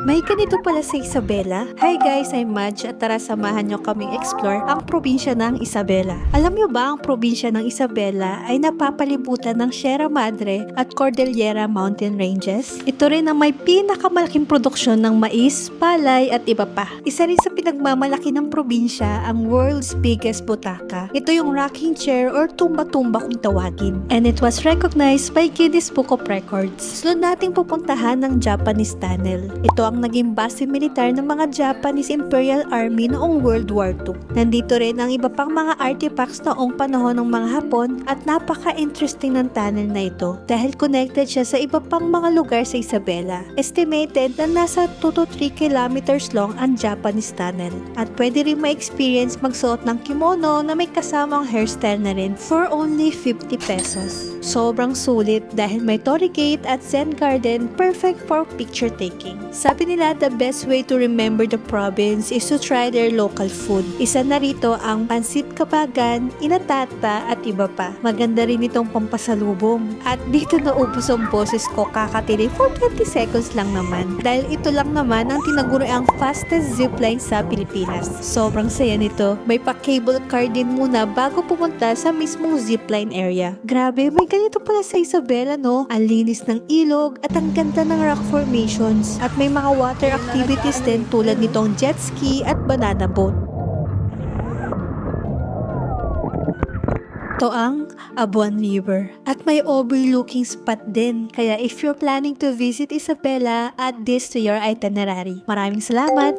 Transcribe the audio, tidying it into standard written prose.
May ganito pala sa Isabela. Hi guys, I'm Madge at tara samahan nyo kaming explore ang probinsya ng Isabela. Alam nyo ba ang probinsya ng Isabela ay napapalibutan ng Sierra Madre at Cordillera Mountain Ranges? Ito rin ang may pinakamalaking produksyon ng mais, palay at iba pa. Isa rin sa pinagmamalaki ng probinsya ang world's biggest butaka. Ito yung rocking chair or tumba-tumba kung tawagin. And it was recognized by Guinness Book of Records. Sunod nating pupuntahan ng Japanese Tunnel. Ito ang naging base militar ng mga Japanese Imperial Army noong World War II. Nandito rin ang iba pang mga artifacts noong panahon ng mga Hapon at napaka-interesting ng tunnel na ito dahil connected siya sa iba pang mga lugar sa Isabela. Estimated na nasa 2 to 3 kilometers long ang Japanese Tunnel at pwede rin ma-experience magsuot ng kimono na may kasamang hairstyle na rin for only 50 pesos. Sobrang sulit dahil may Torii Gate at Zen Garden, perfect for picture taking. Sabi nila the best way to remember the province is to try their local food. Isa na rito ang pansit kabagan, inatata at iba pa. Maganda rin itong pampasalubong. At dito naubos ang boses ko kakatili for 20 seconds lang naman. Dahil ito lang naman ang tinaguri ang fastest zipline sa Pilipinas. Sobrang saya nito. May pa-cable car din muna bago pumunta sa mismong zipline area. Grabe, may ganito pala sa Isabela, no? Ang linis ng ilog at ang ganda ng rock formations. At may mga water activities din tulad nitong jet ski at banana boat. Ito ang Abuan River. At may overlooking spot din. Kaya if you're planning to visit Isabela, add this to your itinerary. Maraming salamat!